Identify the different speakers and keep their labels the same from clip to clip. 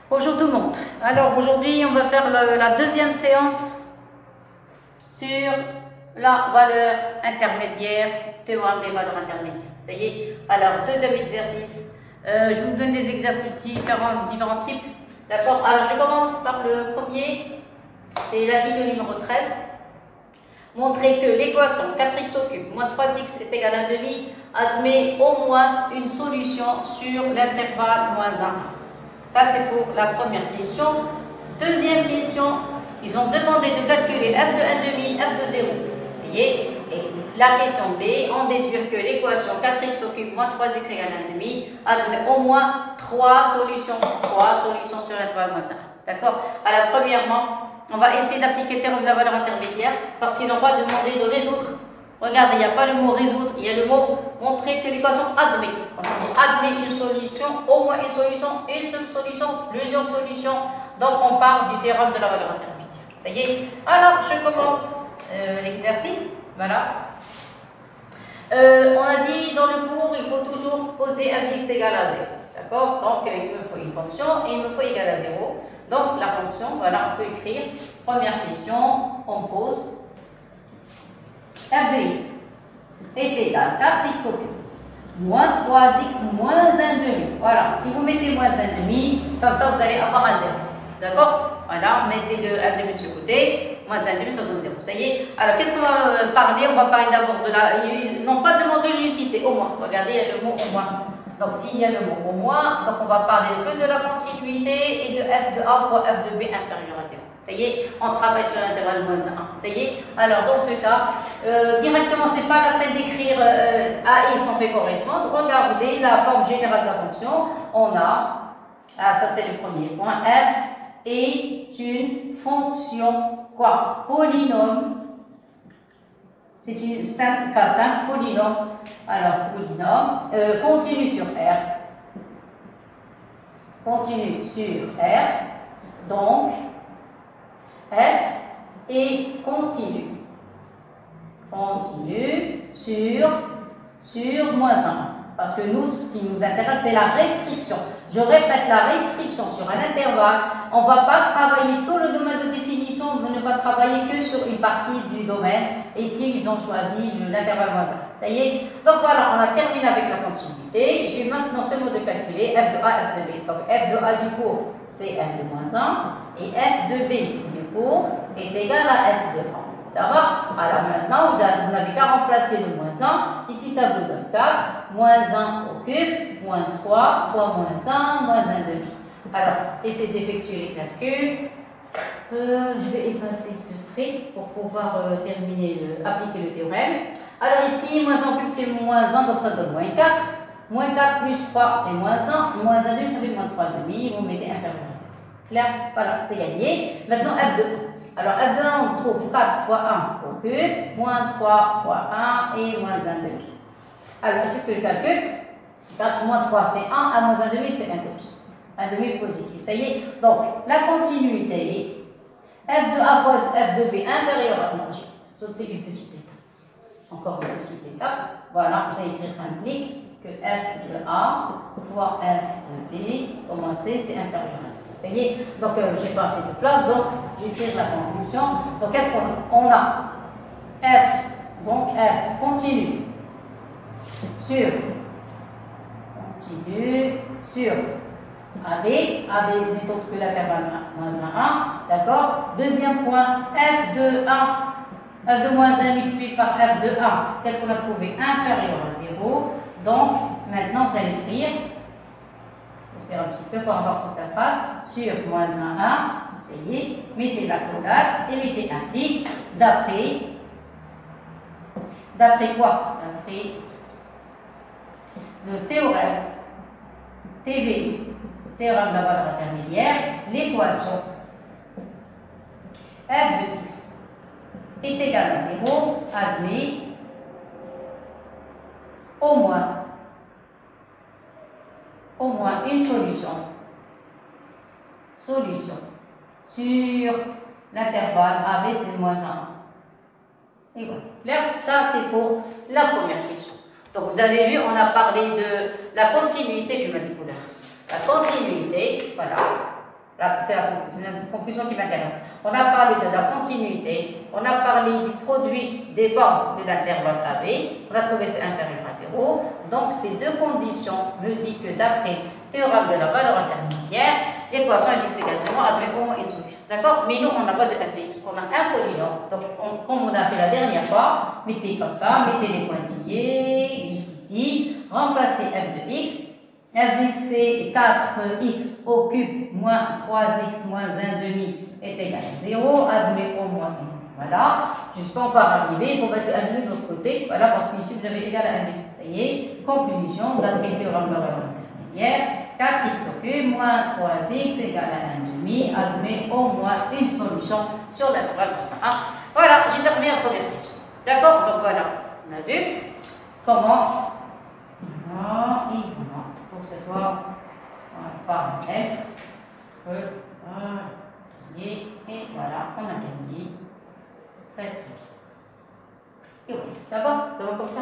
Speaker 1: Bonjour tout le monde. Alors aujourd'hui, on va faire la deuxième séance sur la valeur intermédiaire, théorème des valeurs intermédiaires. Ça y est. Alors, deuxième exercice. Je vous donne des exercices différents types. D'accord. Alors, je commence par le premier. C'est la vidéo numéro 13. Montrer que l'équation 4x au cube moins 3x est égal à 1/2 admet au moins une solution sur l'intervalle moins 1. Ça, c'est pour la première question. Deuxième question, ils ont demandé de calculer f de 1/2, f de 0. Vous voyez? Et la question B, on déduit que l'équation 4x au cube moins 3x égale à 1/2 admet au moins 3 solutions sur l'intervalle moins 1. D'accord? Alors, premièrement, on va essayer d'appliquer le théorème de la valeur intermédiaire parce qu'ils n'ont pas demandé de résoudre. Regardez, il n'y a pas le mot résoudre, il y a le mot montrer que l'équation admet. On dit admet une solution, au moins une solution, une seule solution, plusieurs solutions. Donc on part du théorème de la valeur intermédiaire. Ça y est. Alors je commence l'exercice. Voilà. On a dit dans le cours, il faut toujours poser f de x égale à 0. D'accord? Donc il me faut une fonction et il me faut égal à 0. Donc la fonction, voilà, on peut écrire. Première question, on pose f de x est égal à 4x au cube moins 3x moins 1/2. Voilà, si vous mettez moins 1/2, comme ça vous allez avoir un 0. D'accord? Voilà, mettez le 1/2 de ce côté, moins 1/2, ça donne 0. Ça y est. Alors, qu'est-ce qu'on va parler? On va parler d'abord de la. Ils n'ont pas demandé l'unicité, au moins. Regardez, il y a le mot au moins. Donc, s'il y a le mot au moins, donc on va parler que de la continuité et de f de a fois f de b inférieur à 0. Ça y est, on travaille sur l'intervalle moins 1. Ça y est. Alors, dans ce cas, directement, ce n'est pas la peine d'écrire AX, on fait correspondre. Regardez la forme générale de la fonction. On a, ça c'est le premier point, f est une fonction, quoi? Polynôme. C'est un cas simple, polynôme. Alors, polynôme, continue sur R. Continue sur R. Donc, f est continue. Continue sur moins 1. Parce que nous, ce qui nous intéresse, c'est la restriction. Je répète, la restriction sur un intervalle, on ne va pas travailler tout le domaine de définition, on ne va travailler que sur une partie du domaine. Et ici, ils ont choisi l'intervalle moins 1. Ça y est. Donc voilà, on a terminé avec la continuité. J'ai maintenant seulement de calculer f de a, f de b. Donc f de a du cours, c'est f de moins 1. Et f de b du cours est égal à f de a. Ça va? Alors maintenant, vous n'avez qu'à remplacer le moins 1. Ici, ça vous donne 4. Moins 1 au cube, moins 3 fois moins 1, moins 1/2. Alors, essayez d'effectuer les calculs. Je vais effacer ce trait pour pouvoir appliquer le théorème. Alors ici, moins 1 au cube, c'est moins 1, donc ça donne moins 4. Moins 4 plus 3, c'est moins 1. Moins 1/2, ça fait moins 3/2. Vous mettez inférieur à 0. Clair? Voilà, c'est gagné. Maintenant, f de 1. Alors, f de 1, on trouve 4 fois 1 au cube, moins 3 fois 1 et moins 1/2. Alors, effectuez le calcul. 4 moins 3, c'est 1. 1 moins 1/2, c'est 1/2. 1/2 positif. Ça y est. Donc, la continuité, f de a fois f de b inférieur à... Non, j'ai sauté une petite étape. Encore une petite étape. Voilà, vous allez écrire implique que f de a fois f de b, comment c'est inférieur à 0. Vous voyez? Donc, j'ai pas assez de place, donc je vais écrire la conclusion. Donc, qu'est-ce qu'on a? On a f, donc f continue sur AB n'est autre que l'intervalle moins 1, d'accord? Deuxième point, f de 1, f de moins 1 multiplié par f de 1, qu'est-ce qu'on a trouvé? Inférieur à 0. Donc, maintenant, vous allez écrire, je vais faire un petit peu pour avoir toute la phrase, sur moins 1, vous voyez, mettez la collate et mettez implique d'après quoi? D'après le théorème TV, théorème de la valeur intermédiaire, l'équation f de x est égale à 0, admet au moins une solution sur l'intervalle AB, c'est moins 1. Et voilà. Clair? Ça, c'est pour la première question. Donc, vous avez vu, on a parlé de la continuité, je vais mettre les couleurs. La continuité, voilà. C'est la conclusion qui m'intéresse. On a parlé de la continuité, on a parlé du produit des bornes de l'intervalle AB, on a trouvé c'est inférieur à 0. Donc ces deux conditions me disent que d'après le théorème de la valeur intermédiaire, l'équation est égale à 0 admet au moins une solution. D'accord? Mais nous, on n'a pas de fx, on a un polynôme. Donc, comme on a fait la dernière fois, mettez comme ça, mettez les pointillés jusqu'ici, remplacez f de x. F de x c'est 4x au cube moins 3x moins 1 demi est égal à 0, admet au moins 1. Voilà, je ne suis pas encore arrivé, il faut mettre 1 demi de l'autre côté, voilà, parce qu'ici vous avez égal à 1 demi. Ça y est, conclusion, d'après le théorème de la valeur intermédiaire, 4x au cube moins 3x égale à 1 demi, admet au moins une solution sur l'intervalle de 1. Voilà, j'ai terminé la première question. D'accord? Donc voilà, on a vu comment. Voilà, et voilà. Pour que ce soit parallèle. Voilà, et voilà, on a terminé. Très très bien. Et oui, ça va comme ça?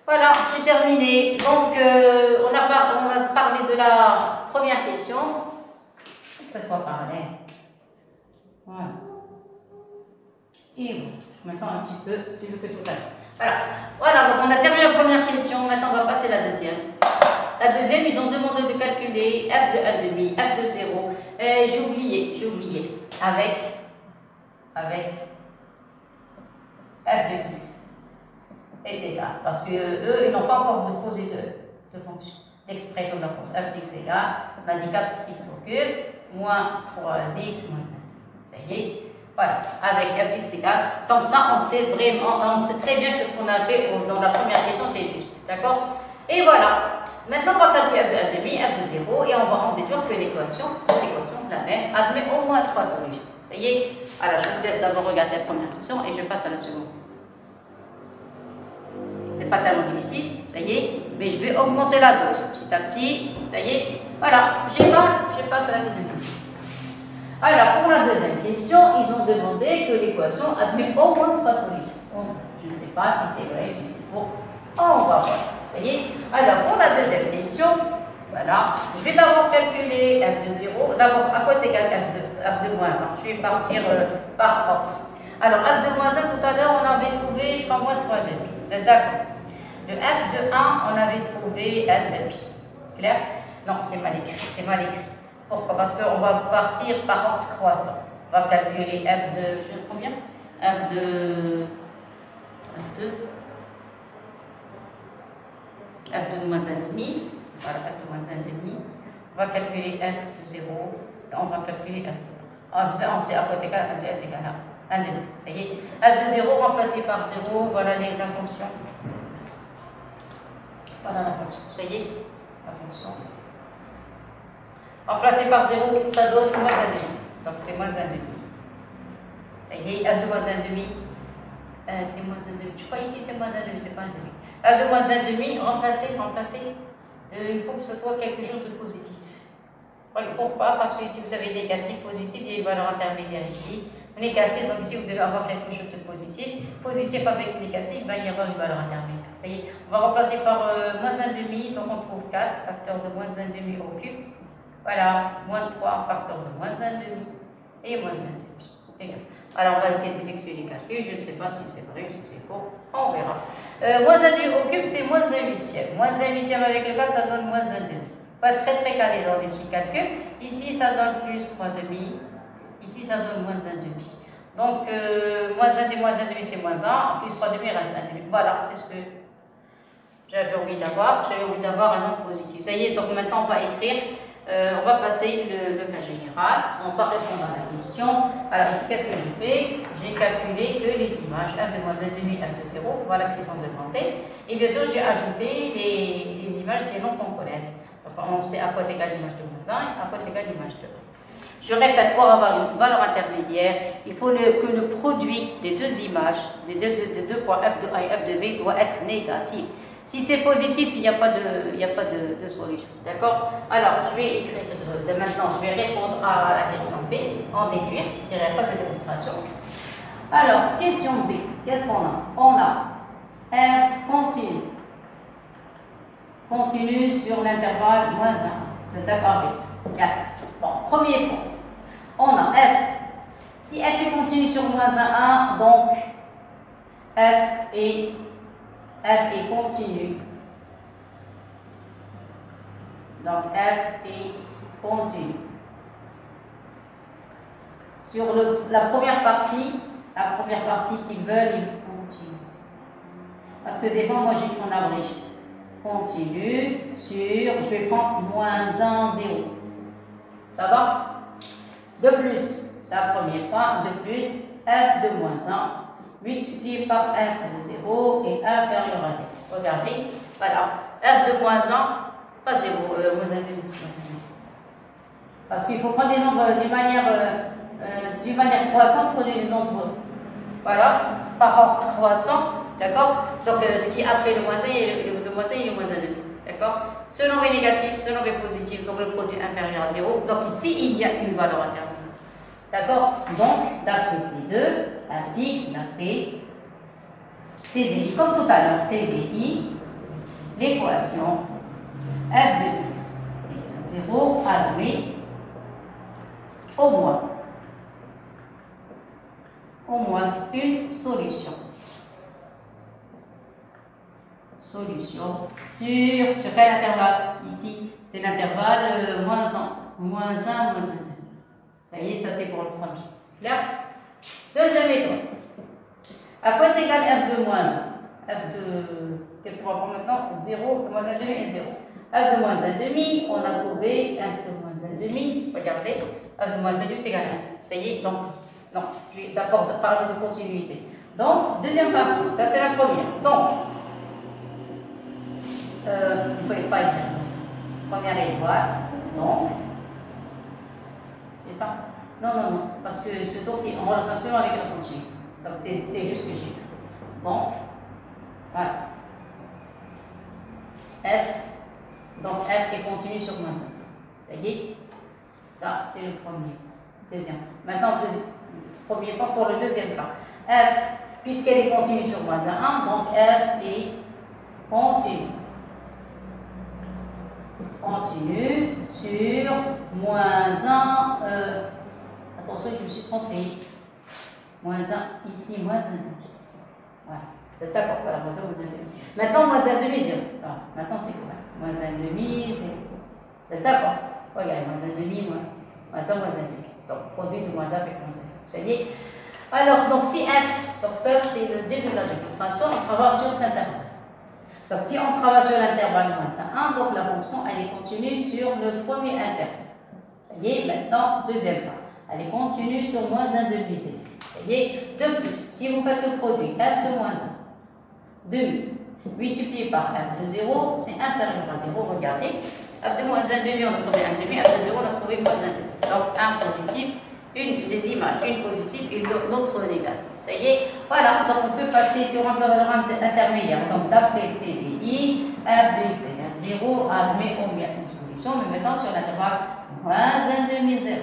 Speaker 1: Voilà, j'ai terminé. Donc, on a parlé de la première question. Que ce soit parallèle. Voilà. Et bon, je m'attends un petit peu, c'est mieux que tout à l'heure. Voilà, donc on a terminé la première question. Maintenant, on va passer à la deuxième. La deuxième, ils ont demandé de calculer f de 1,5, f de 0. J'ai oublié. Avec f de x est égal. Parce que eux, ils n'ont pas encore posé de fonction, d'expression de la fonction. F de x est égal, on a dit 4x au cube, moins 3x, moins 1. Ça y est. Voilà, avec f de x égal. Comme ça, on sait très bien que ce qu'on a fait dans la première question était juste. D'accord? Et voilà. Maintenant, on va calculer f de 1,5, f de 0, et on va en déduire que cette équation, la même, admet au moins 3 solutions. Ça y est? Alors, je vous laisse d'abord regarder la première question et je passe à la seconde. C'est pas tellement difficile, ça y est, mais je vais augmenter la dose petit à petit. Ça y est? Voilà, je passe à la deuxième question. Alors, pour la deuxième question, ils ont demandé que l'équation admet au moins 3 solutions. Bon, je ne sais pas si c'est vrai, si c'est faux. On va voir. Ça y est? Alors, pour la deuxième question, voilà, je vais d'abord calculer f de 0. D'abord, à quoi est égal f de moins 1? Je vais partir par ordre. Alors, f de moins 1, tout à l'heure, on avait trouvé, je crois, moins 3,5. Vous êtes d'accord? Le f de 1, on avait trouvé 1,5. Clair? Non, c'est mal écrit. Pourquoi? Parce qu'on va partir par ordre croissant. On va calculer f de combien? F de moins 1,5. Voilà, f de moins 1,5. On va calculer f de 0. On va calculer f de 1. On sait à quoi est égal f de 1 est égal à 1,5. Ça y est. F de 0 remplacé par 0. Voilà la fonction. Voilà la fonction. Ça y est, la fonction. Remplacé par 0, ça donne moins 1,5. Donc c'est moins 1,5. Ça y est, f de moins 1,5. C'est moins 1,5. Je crois ici c'est moins 1,5, c'est pas 1,5. F de moins 1,5, remplacer. Il faut que ce soit quelque chose de positif. Pourquoi? Parce que ici vous avez négatif, positif, il y a une valeur intermédiaire ici. Négatif, donc ici vous devez avoir quelque chose de positif. Positif avec négatif, ben, il y aura une valeur intermédiaire. Ça y est, on va remplacer par moins 1,5, donc on trouve 4, facteur de moins 1,5 au cube. Voilà, moins 3, facteur de moins 1,5 et moins 1,5. Alors on va essayer d'effectuer les calculs, je ne sais pas si c'est vrai ou si c'est faux, on verra. Moins 1,5 au cube, c'est moins 1 huitième. Moins 1 huitième avec le 4, ça donne moins 1,5. Pas très très calé dans les petits calculs. Ici, ça donne plus 3,5. Ici, ça donne moins 1,5. Donc, moins 1,5, moins 1,5, c'est moins 1. Plus 3,5 reste 1,5. Voilà, c'est ce que j'avais envie d'avoir. J'avais envie d'avoir un nombre positif. Ça y est, donc maintenant, on va écrire. On va passer le cas général. On va répondre à la question. Alors, ici, qu'est-ce que je fais? J'ai calculé que les images f de moins 1,5, f de 0. Voilà ce qu'ils sont demandés. Et bien sûr, j'ai ajouté les images des noms qu'on connaisse. Donc, on sait à quoi est égale l'image de moins 1 et à quoi est égale l'image de 1. Je répète, pour avoir une valeur intermédiaire, il faut que le produit des deux images, des deux points f de A et f de B, doit être négatif. Si c'est positif, il n'y a pas de solution. D'accord? Alors, je vais écrire maintenant, je vais répondre à la question B, en déduire, il n'y a pas de démonstration. Alors, question B, qu'est-ce qu'on a? On a f continu sur l'intervalle moins 1. Vous êtes d'accord avec ça? Bien. Bon, premier point. On a f. Si f est continu sur moins 1, donc f est continu. Donc f est continu. Sur la première partie qu'ils veulent, ils continuent. Parce que des fois, moi j'écris en abrégé. Continue sur, je vais prendre moins 1, 0. Ça va? De plus, c'est un premier point. De plus, f de moins 1 multiplié par f de 0 est inférieur à 0. Regardez, voilà. F de moins 1, pas 0, moins 1 demi. Parce qu'il faut prendre des nombres d'une manière croissante, prenez les nombres, voilà, par ordre croissant, d'accord? Donc, ce qui est après le moins 1 et le moins 1 et le moins 1 demi, d'accord? Ce nombre est négatif, ce nombre est positif, donc le produit inférieur à 0. Donc, ici, il y a une valeur intermédiaire, d'accord? Donc, d'après ces deux, applique d'après TVI, comme tout à l'heure, TVI, l'équation f de x égale 0 admet au moins une solution. Sur quel intervalle? Ici, c'est l'intervalle moins 1, moins 1, moins 1. Ça y est, ça c'est pour le premier. Clair? Deuxième étoile. À quoi est égal f de moins 1? F de... Qu'est-ce qu'on va prendre maintenant? 0, moins 1 demi et 0. F de moins 1 demi, on a trouvé f de moins 1 demi. Regardez, f de moins 1 demi est égal à 1. Ça y est, donc, non, je vais d'abord parler de continuité. Donc, deuxième partie, ça c'est la première. Donc, il ne faut pas écrire première étoile, donc, c'est ça? Non, parce que ce tour est en relation seulement avec la continuité. Donc, c'est juste que j'ai. Donc, voilà. Donc f est continu sur moins 5. Vous voyez? Ça, c'est le premier. Deuxième. Maintenant, premier point pour le deuxième cas. F, puisqu'elle est continue sur moins 1, donc f est continue. Continue sur moins 1. Attention, je me suis trompée. Moins 1, ici, moins 1. Voilà. D'accord, voilà, moins 1, moins 1 demi. Maintenant, moins 1 demi, 0. Alors, maintenant, c'est correct. Moins 1 demi, 0. D'accord. Regardez, moins 1 demi, moins 1, moins 1 demi. Donc, produit de moins 1 avec moins 1. Ça y est. Alors, donc, si f, donc ça, c'est le début de la démonstration, on travaille sur cet intervalle. Donc, si on travaille sur l'intervalle moins 1, donc la fonction, elle est continue sur le premier intervalle. Ça y est, maintenant, deuxième cas. Elle est continue sur moins 1 demi, 0. Ça y est. De plus, si vous faites le produit f de moins 1, demi, multiplié par f de 0, c'est inférieur à 0. Regardez, f de moins 1 demi, on a trouvé 1 demi, f de 0, on a trouvé moins 1 demi. Donc, un positif, les images, une positive et l'autre négative. Ça y est, voilà, donc on peut passer théorème de la valeur intermédiaire. Donc, d'après TVI, f de x égale 0 admet au moins une solution, mais maintenant sur l'intervalle moins 1 demi 0.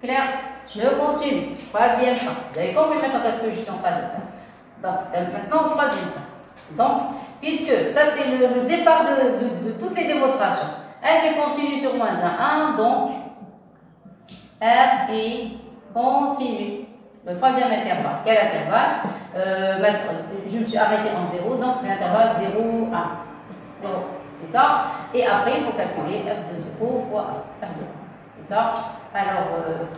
Speaker 1: Clair? Je continue. Troisième temps. Vous avez compris maintenant qu'est-ce que je suis en train de faire. Donc, maintenant, troisième temps. Donc, puisque ça, c'est le départ de toutes les démonstrations. F est continu sur moins 1, donc F est continu. Le troisième intervalle. Quel intervalle? Je me suis arrêté en 0, donc l'intervalle 0, 1. 0, c'est ça. Et après, il faut calculer F de 0 fois F de 1. C'est ça. Alors,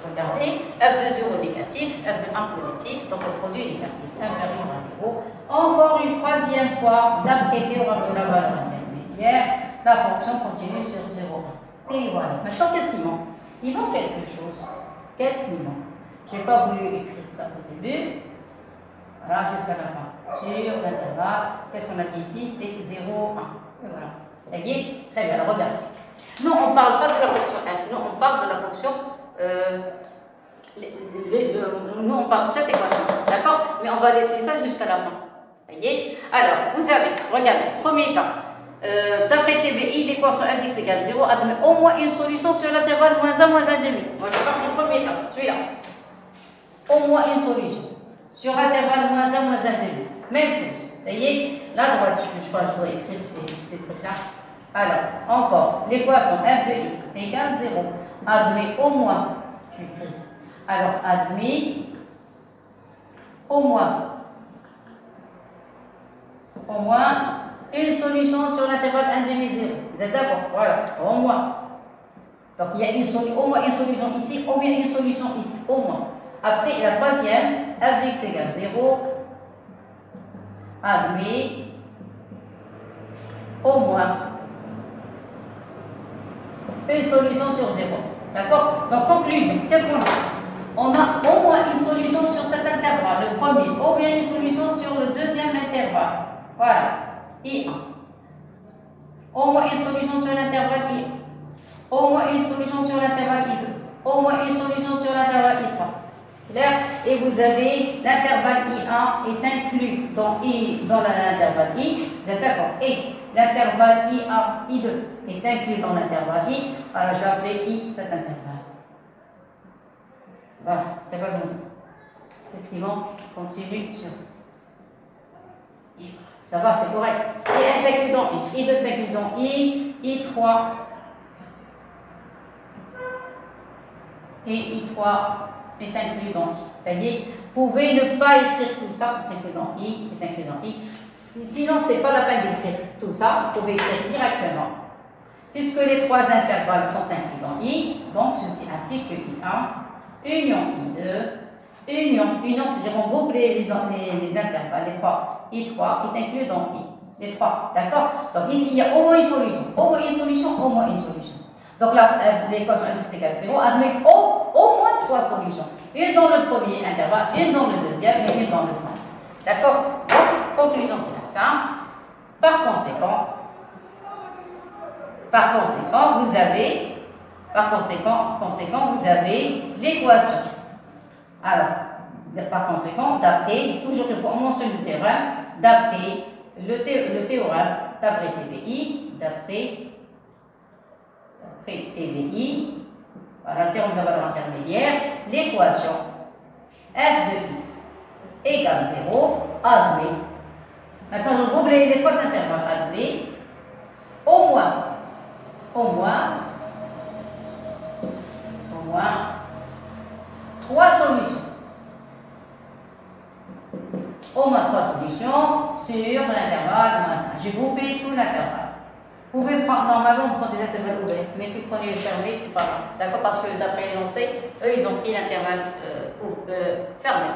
Speaker 1: regardez, f de 0 négatif, f de 1 positif, donc le produit est négatif, inférieur à 0. Encore une troisième fois, d'après théorème de la valeur intermédiaire, la fonction continue sur 0. Et voilà. Maintenant, qu'est-ce qu'il manque? Il manque quelque chose. Qu'est-ce qu'il manque? Je n'ai pas voulu écrire ça au début. Voilà, jusqu'à la fin. Sur l'intervalle, qu'est-ce qu'on a dit ici? C'est 0, 1. Et voilà. Vous voyez? Très bien, alors regardez. Nous, on ne parle pas de la fonction f, nous, on parle de la fonction, nous, on parle de cette équation, d'accord? Mais on va laisser ça jusqu'à la fin. Vous voyez? Alors, vous avez, regardez, premier cas, d'après TBI, l'équation f d'x égale 0 admet au moins une solution sur l'intervalle moins 1, moins 1 demi. Moi, je parle du premier cas, celui-là. Au moins une solution sur l'intervalle moins 1, moins 1 demi. Même chose. Ça y est, là, droite, je crois que je dois écrire ces trucs-là. Alors, encore, l'équation f de x égale 0. Admet au moins, j'écris. Alors, admet au moins une solution sur l'intervalle 1 demi 0. Vous êtes d'accord? Voilà, au moins. Donc, il y a au moins une solution ici, au moins une solution ici, au moins. Après, la troisième, f de x égale 0, admet au moins une solution sur 0. D'accord? Donc, conclusion, qu'est-ce qu'on a? On a au moins une solution sur cet intervalle, le premier, ou bien une solution sur le deuxième intervalle. Voilà, I1. Au moins une solution sur l'intervalle I1. Au moins une solution sur l'intervalle I2. Au moins une solution sur l'intervalle I3. Clair? Et vous avez l'intervalle I1 est inclus dans l'intervalle I. Vous êtes d'accord? Et l'intervalle I1, I2 est inclus dans l'intervalle I. Alors, je vais appeler I cet intervalle. Voilà, c'est pas comme ça. Qu'est-ce qu'ils vont? Continue sur I. Ça va, c'est correct. I1 est inclus dans I. I2 est inclus dans I. I3. Et I3 est inclus dans I. Ça y est, vous pouvez ne pas écrire tout ça, inclus dans I, est inclus dans I. Sinon, ce n'est pas la peine d'écrire tout ça, vous pouvez écrire directement. Puisque les trois intervalles sont inclus dans I, donc ceci implique que I1, union I2, union, c'est-à-dire on boucle les intervalles, les trois. I3 est inclus dans I. Les trois, d'accord? Donc ici, il y a au moins une solution, au moins une solution, au moins une solution. Donc l'équation f de x égale 0 admet au moins trois solutions. Une dans le premier intervalle, une dans le deuxième et une dans le troisième. D'accord? Donc, conclusion, c'est la fin. Par conséquent, vous avez l'équation. Alors, par conséquent, d'après, toujours une fois, on mentionne le théorème, d'après le théorème, d'après TVI, d'après TVI, voilà le théorème de la valeur intermédiaire, l'équation f de x égale 0, admet. Maintenant, je groupe les trois intervalles, admet au moins trois solutions. Au moins trois solutions sur l'intervalle moins 5. J'ai groupé tout l'intervalle. Vous pouvez prendre, normalement, on prend des intervalles ouverts, mais si vous prenez le fermé, c'est pas grave. D'accord? Parce que d'après les enseignants, eux, ils ont pris l'intervalle fermé.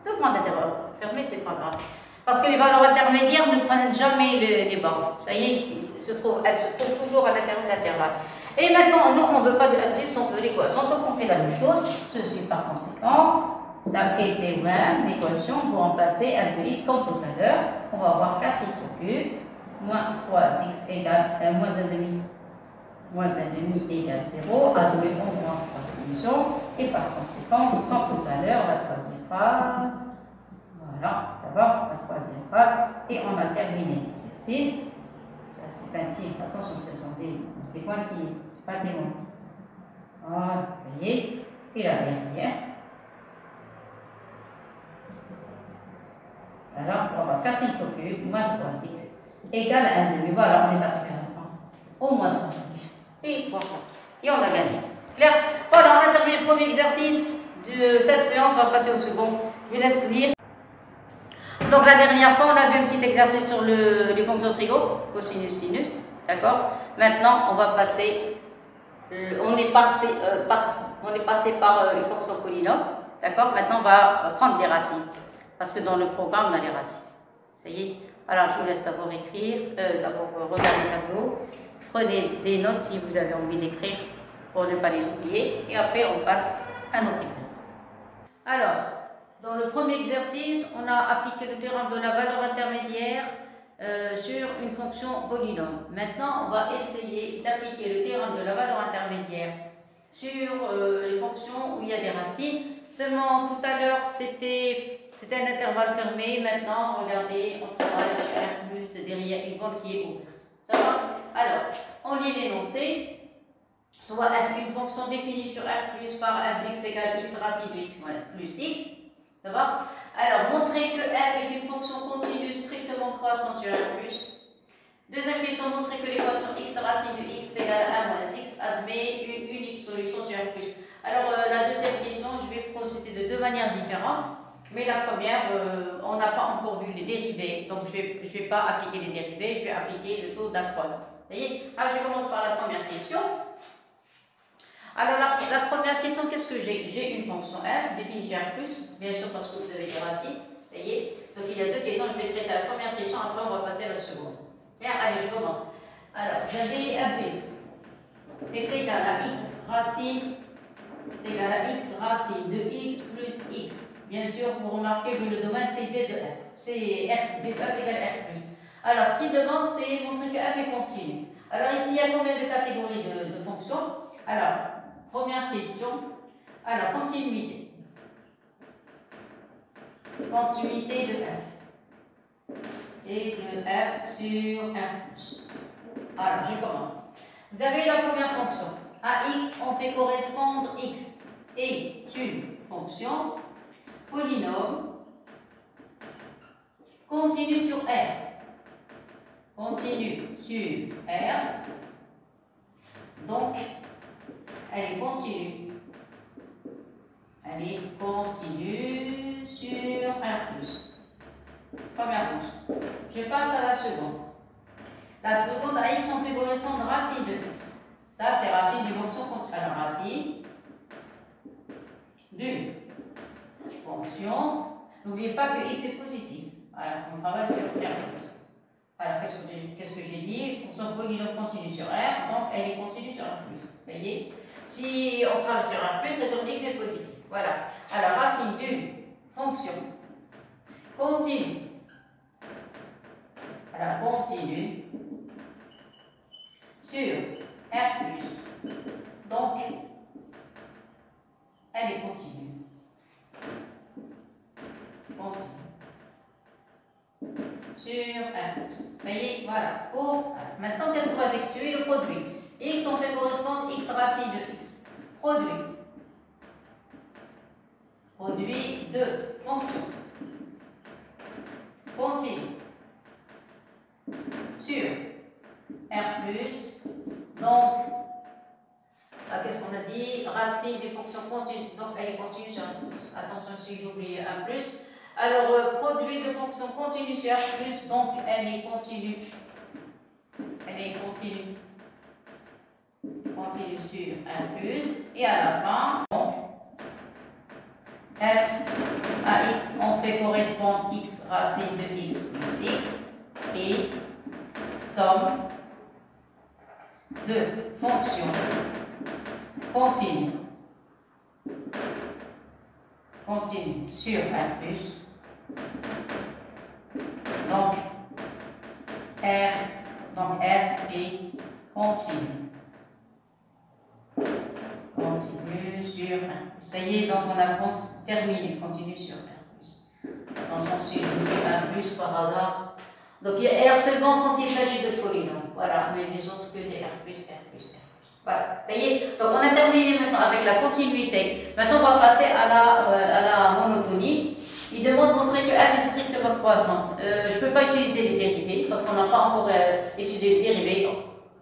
Speaker 1: On peut prendre l'intervalle fermé, c'est pas grave. Parce que les valeurs intermédiaires ne prennent jamais les barres. Ça y est, elles se trouvent toujours à l'intérieur de l'intervalle. Et maintenant, nous, on ne veut pas de f de x, on veut l'équation. Donc, on fait la même chose. Ceci par conséquent, d'après le théorème, l'équation, vous remplacez f de x comme tout à l'heure. On va avoir 4x au cube, moins 3x égale moins 1 demi. Moins 1 demi égale 0. Admet au moins trois solutions. Et par conséquent, comme tout à l'heure, la troisième phrase. Voilà, ça va, la troisième phrase. Et on a terminé l'exercice. Ça, c'est un tir. Attention, ce sont des pointillés. C'est pas des mots. Voilà, ça y est. Et la dernière. Alors, on va 4x au cube, moins 3x, égale à 1 demi. Voilà, on est arrivé à la fin. Au moins 3 solutions. Et voilà. Et on a gagné. Clair? Voilà, on a terminé le premier exercice de cette séance. On va passer au second. Je vous laisse lire. Donc, la dernière fois, on a vu un petit exercice sur les fonctions trigo, cosinus, sinus. D'accord? Maintenant, on va passer. On est passé par une fonction polynôme. D'accord? Maintenant, on va prendre des racines. Parce que dans le programme, on a les racines. Ça y est. Alors, je vous laisse d'abord écrire, d'abord regarder le tableau. Prenez des notes si vous avez envie d'écrire pour ne pas les oublier. Et après, on passe à notre exercice. Alors, dans le premier exercice, on a appliqué le théorème de la valeur intermédiaire sur une fonction polynôme. Maintenant, on va essayer d'appliquer le théorème de la valeur intermédiaire sur les fonctions où il y a des racines. Seulement, tout à l'heure, c'était un intervalle fermé. Maintenant, regardez, on travaille sur R+, derrière une bande qui est ouverte. Ça va? Alors, on lit l'énoncé. Soit f, une fonction définie sur R+, par f de x égale x racine de x plus x. Ça va? Alors, montrer que f est une fonction continue strictement croissante sur R+, Deuxième question, montrer que l'équation x racine de x égale à 1 moins 6 admet une unique solution sur R+. Alors, la deuxième question, je vais procéder de deux manières différentes. Mais la première, on n'a pas encore vu les dérivés. Donc, je ne vais pas appliquer les dérivés, je vais appliquer le taux d'accroissement. Vous voyez? Alors, je commence par la première question. Alors, la première question, qu'est-ce que j'ai? J'ai une fonction f définie sur R+, bien sûr parce que vous avez des racines. Vous voyez? Donc, il y a deux questions. Je vais traiter la première question, après, on va passer à la seconde. Bien, allez, je commence. Alors, vous avez f de x est égal à x racine égale à x racine de x plus x. Bien sûr, vous remarquez que le domaine c'est d de f. C'est f, d de f égale r+. Alors, ce qu'il demande, c'est montrer que f est continu. Alors, ici, il y a combien de catégories de fonctions? Alors, première question. Alors, continuité. Continuité de f. Et de f sur r+. Alors, je commence. Vous avez la première fonction. À x, on fait correspondre x est une fonction polynôme continue sur R. Continue sur R. Donc, elle est continue. Elle est continue sur R+. Première fonction. Je passe à la seconde. La seconde, à x, on fait correspondre racine de x. Ça, c'est racine d'une fonction continue. Alors, racine d'une fonction. N'oubliez pas que x est positif. Alors, on travaille sur R+. Alors, qu'est-ce que j'ai dit? Fonction polynôme continue sur R, donc elle est continue sur R+. Ça y est. Si on travaille sur R+, ça tourne x est positif. Voilà. Alors, racine d'une fonction continue. Alors, continue sur R+. Donc, elle est continue. Continue. Sur R+. Vous voyez, voilà. Maintenant, qu'est-ce qu'on va effectuer? Le produit. X, on fait correspondre x racine de x. Produit. Produit de fonction. Continue. Sur R+. Donc, qu'est-ce qu'on a dit? Racine des fonctions continues. Donc, elle est continue sur R+. Attention si j'oublie un plus. Alors, produit de fonction continue sur R+, donc elle est continue. Elle est continue. Continue sur R+. Et à la fin, donc, f à x, on fait correspondre x racine de x plus x et somme de fonctions continue. Continue sur R+. Donc, f est continue. Continue sur R+. Ça y est, donc on a terminé. Continue sur R+. Attention si je mets R+, par hasard. Donc, il y a R seulement quand il s'agit de polynômes. Voilà, mais les autres que des R+. Voilà, ça y est. Donc, on a terminé maintenant avec la continuité. Maintenant, on va passer à la monotonie. Il demande de montrer que f est strictement croissante. Je ne peux pas utiliser les dérivés parce qu'on n'a pas encore étudié les dérivés.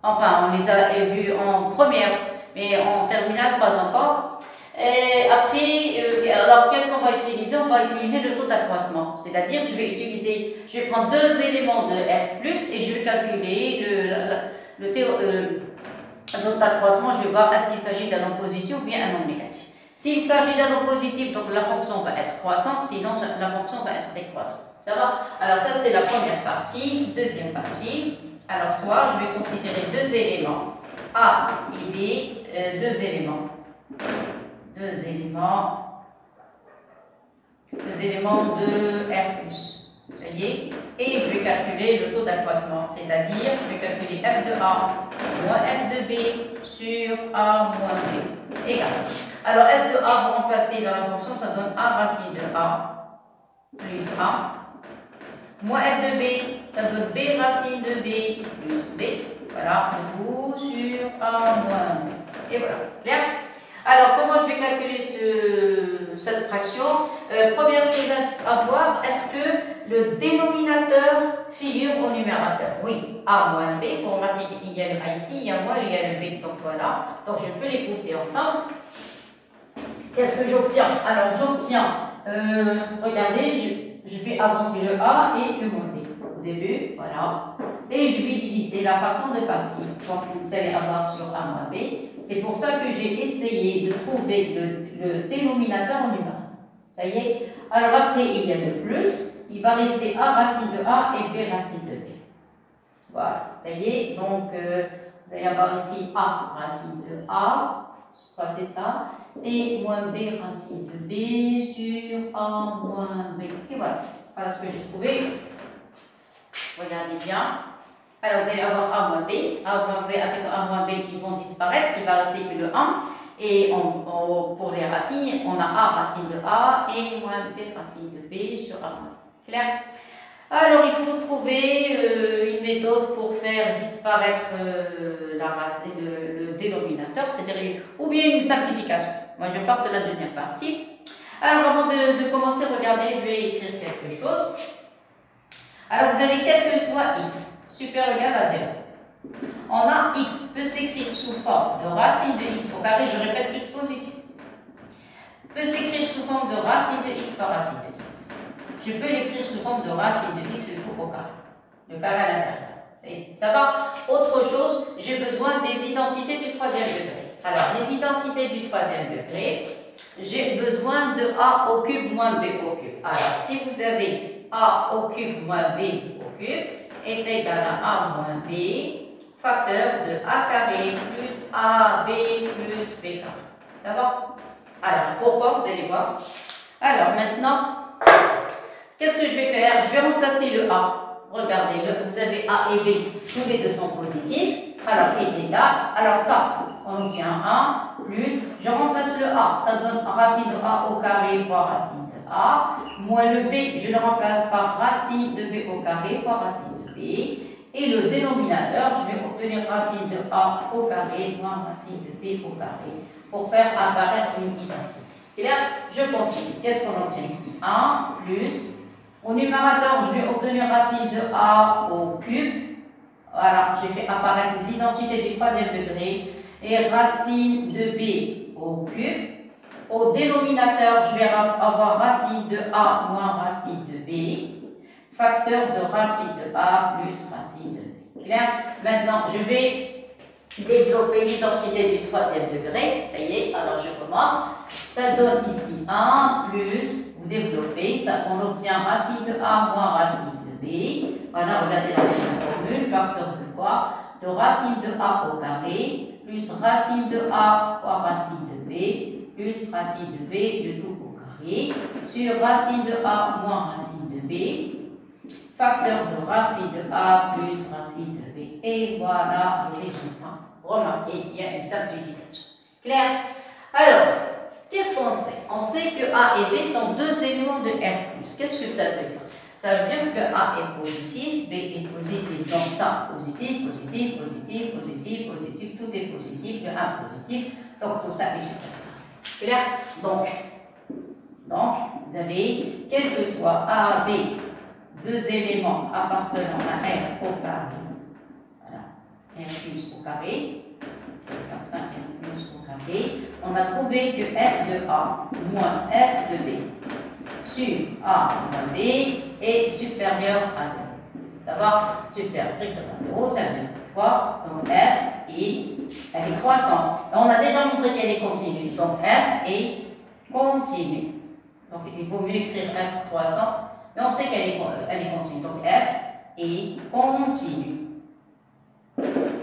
Speaker 1: Enfin, on les a vus en première, mais en terminale, pas encore. Et après, alors qu'est-ce qu'on va utiliser? On va utiliser le taux d'accroissement. C'est-à-dire que je vais prendre deux éléments de R+, et je vais calculer le taux d'accroissement. Je vais voir est-ce qu'il s'agit d'un nom positif ou bien un nom négatif. S'il s'agit d'un nom positif, donc la fonction va être croissante, sinon la fonction va être décroissante. Ça va? Alors ça, c'est la première partie. Deuxième partie, alors soit je vais considérer deux éléments, A et B, deux éléments de R+. Vous voyez? Et je vais calculer le taux d'accroissement, c'est-à-dire je vais calculer f de A moins f de B sur A moins B égale. Alors f de A, vous remplacez dans la fonction, ça donne A racine de A plus A. Moins f de B, ça donne B racine de B plus B. Voilà, tout sur A moins B. Et voilà. Bien. Alors, comment je vais calculer cette fraction? Première chose à voir, est-ce que le dénominateur figure au numérateur. Oui, A moins B, pour remarquer qu'il y a le A ici, il y a moins, il y a le B, donc voilà. Donc je peux les couper ensemble. Qu'est-ce que j'obtiens? Alors j'obtiens, regardez, je vais avancer le A et le moins B au début, voilà. Et je vais diviser la fraction de partie. Donc vous allez avoir sur A moins B. C'est pour ça que j'ai essayé de trouver le dénominateur au numérateur. Ça y est. Alors après, il y a le plus. Il va rester A racine de A et B racine de B. Voilà, ça y est. Donc, vous allez avoir ici A racine de A. Je crois que c'est ça. Et moins B racine de B sur A moins B. Et voilà. Voilà ce que j'ai trouvé. Regardez bien. Alors, vous allez avoir A moins B. A moins B avec A moins B, ils vont disparaître. Il va rester que le 1. Et pour les racines, on a A racine de A et moins B racine de B sur A moins B. Clair? Alors, il faut trouver une méthode pour faire disparaître la racine, le dénominateur, c'est-à-dire ou bien une simplification. Moi, je pars de la deuxième partie. Alors, avant de commencer, regardez, je vais écrire quelque chose. Alors, vous avez quel que soit x, supérieur ou égal à 0. On a x peut s'écrire sous forme de racine de x au carré, je répète, x position. Peut s'écrire sous forme de racine de x par racine de x. Je peux l'écrire sous forme de racine de x tout au carré. Le carré à l'intérieur. Ça va? Autre chose, j'ai besoin des identités du troisième degré. Alors, les identités du troisième degré, j'ai besoin de a au cube moins b au cube. Alors, si vous avez a au cube moins b au cube est égal à a moins b, facteur de a carré plus ab plus b carré. Ça va? Alors, pourquoi? Vous allez voir. Alors, maintenant, qu'est-ce que je vais faire? Je vais remplacer le a. Regardez, vous avez a et b, tous les deux sont positifs. Alors, est égal. Alors, ça, on obtient 1 plus, je remplace le a. Ça donne racine de a au carré fois racine de a. Moins le b, je le remplace par racine de b au carré fois racine de b. Et le dénominateur, je vais obtenir racine de a au carré moins racine de b au carré pour faire apparaître une identité. Et là, je continue. Qu'est-ce qu'on obtient ici? 1 plus, au numérateur, je vais obtenir racine de a au cube. Voilà, j'ai fait apparaître les identités du troisième degré. Et racine de b au cube. Au dénominateur, je vais avoir racine de a moins racine de b. Facteur de racine de a plus racine de b. Clair? Maintenant, je vais développer l'identité du troisième degré. Ça y est, alors je commence. Ça donne ici 1 plus, vous développez, ça, on obtient racine de a moins racine de b. Voilà, regardez la même formule. Facteur de quoi? De racine de a au carré plus racine de a fois racine de b plus racine de b, le tout au carré, sur racine de a moins racine de b. Facteur de racine de a plus racine de b. Et voilà le résultat. Remarquez qu'il y a une simplification. Clair? Alors, qu'est-ce qu'on sait? On sait que a et b sont deux éléments de R+. Qu'est-ce que ça veut dire? Ça veut dire que a est positif, b est positif. Donc ça, positif, positif, positif, positif, positif, tout est positif, le a positif. Donc tout ça est supérieur. Clair? Donc, vous avez, quel que soit a, b, deux éléments appartenant à R au carré. Voilà, R plus au carré. Comme ça, R plus au carré. On a trouvé que f de A moins f de B sur A moins B est supérieur à 0. Ça va? Supérieur strictement à 0, ça veut dire quoi? Donc f elle est croissante. On a déjà montré qu'elle est continue. Donc f est continue. Donc il vaut mieux écrire f croissant. Mais on sait qu'elle est continue. Donc f est continue.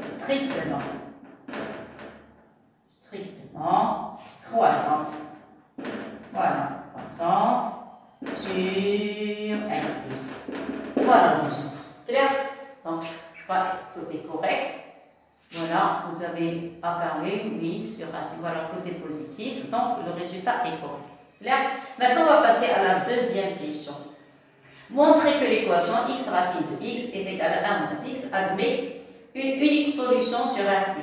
Speaker 1: Strictement croissante. Voilà, croissante sur R+. Voilà le résultat. Clair? Donc, je crois que tout est correct. Voilà, vous avez A carré, oui, sur racine. Voilà, tout est positif. Donc, le résultat est correct. Clair? Maintenant, on va passer à la deuxième question. Montrer que l'équation x racine de x est égale à 1 moins x admet une unique solution sur R+.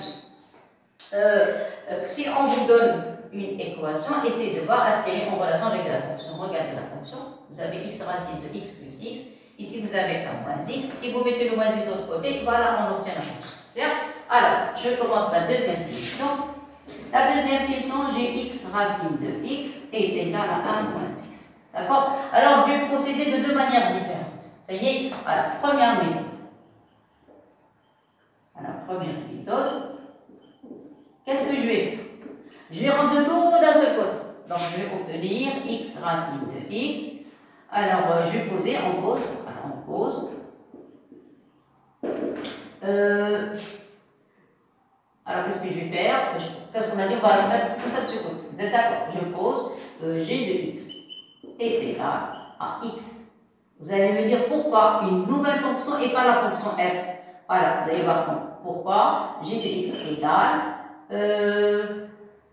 Speaker 1: Si on vous donne une équation, essayez de voir est-ce qu'elle est en relation avec la fonction. Regardez la fonction, vous avez x racine de x plus x, ici vous avez un moins x, si vous mettez le moins x de l'autre côté, voilà, on obtient la fonction. Bien. Alors, je commence la deuxième question. La deuxième question, j'ai x racine de x est égal à 1 moins x. D'accord? Alors, je vais procéder de deux manières différentes. Ça y est, voilà, première méthode. Alors, première méthode, qu'est-ce que je vais faire? Je vais rendre tout d'un seul côté. Donc, je vais obtenir x racine de x. Alors, je vais poser, on pose. Alors, on pose. Alors, qu'est-ce que je vais faire? Qu'est-ce qu'on a dit? On va mettre tout ça de ce côté. Vous êtes d'accord? Je pose g de x est égal à x. Vous allez me dire pourquoi une nouvelle fonction et pas la fonction f. Voilà, vous allez voir pourquoi g de x est égal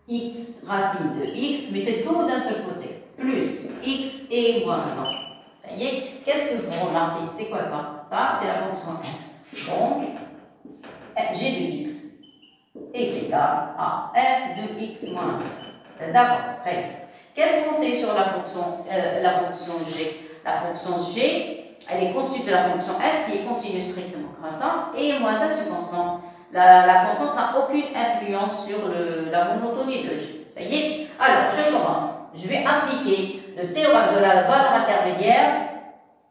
Speaker 1: x racine de x, mettez tout d'un seul côté, plus x et moins 1. Ça y est, qu'est-ce que vous remarquez? C'est quoi ça? Ça, c'est la fonction f. Donc, g de x est égal à f de x moins 1. D'accord, très bien. Qu'est-ce qu'on sait sur la fonction g? La fonction g, elle est conçue de la fonction f qui est continue strictement croissante et moins 1 sur constante. La constante n'a aucune influence sur la monotonie de g. Ça y est? Alors, je commence. Je vais appliquer le théorème de la valeur intermédiaire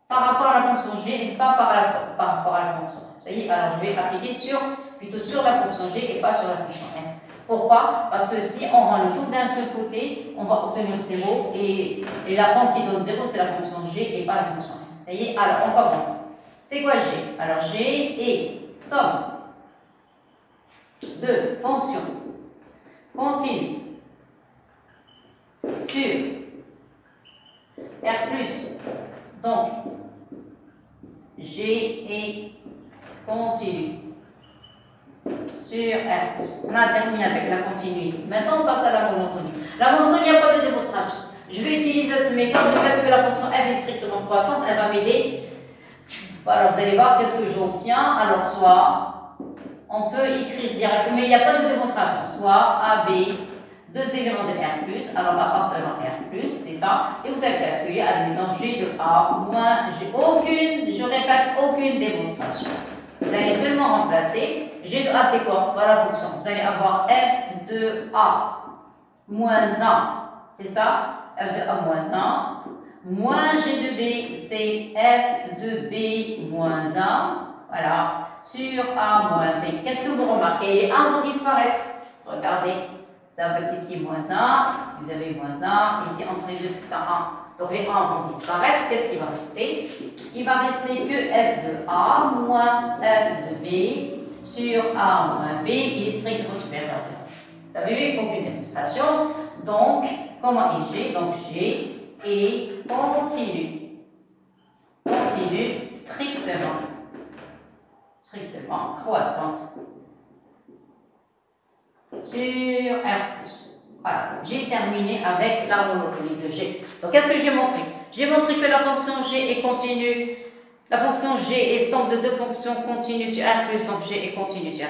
Speaker 1: par rapport à la fonction g et pas par rapport à la fonction f. Ça y est? Alors, je vais appliquer plutôt sur la fonction g et pas sur la fonction f. Pourquoi? Parce que si on rend le tout d'un seul côté, on va obtenir ces mots et la forme qui donne 0, c'est la fonction g et pas la fonction f. Ça y est? Alors, on commence. C'est quoi g? Alors, g est somme de fonctions continues sur R+. Donc, g est continu sur R+. On a terminé avec la continuité. Maintenant, on passe à la monotonie. La monotonie, il n'y a pas de démonstration. Je vais utiliser cette méthode. Le fait que la fonction f est strictement croissante, elle va m'aider. Voilà, vous allez voir qu'est-ce que j'obtiens. Alors, soit on peut écrire directement, mais il n'y a pas de démonstration. Soit AB, deux éléments de R+, alors appartenant R+, c'est ça. Et vous allez calculer, admettons G de A moins G. Je répète, aucune démonstration. Vous allez seulement remplacer. G de A, c'est quoi? Voilà la fonction. Vous allez avoir F de A moins 1, c'est ça? F de A moins 1. Moins G de B, c'est F de B moins 1. Voilà. Sur A moins B. Qu'est-ce que vous remarquez? Les 1 vont disparaître. Regardez. Vous avez ici moins 1. Si vous avez moins 1, ici entre les deux, c'est un 1. Donc les 1 vont disparaître. Qu'est-ce qui va rester? Il va rester que F de A moins F de B sur A moins B qui est strictement supérieur à 0. Vous avez vu? Aucune démonstration. Donc, comment est G? Donc G est continu. Continu strictement croissante sur R+. Voilà, j'ai terminé avec la monotonie de G. Donc, qu'est-ce que j'ai montré? J'ai montré que la fonction G est continue. La fonction G est somme de deux fonctions continues sur R+, donc G est continue sur R+.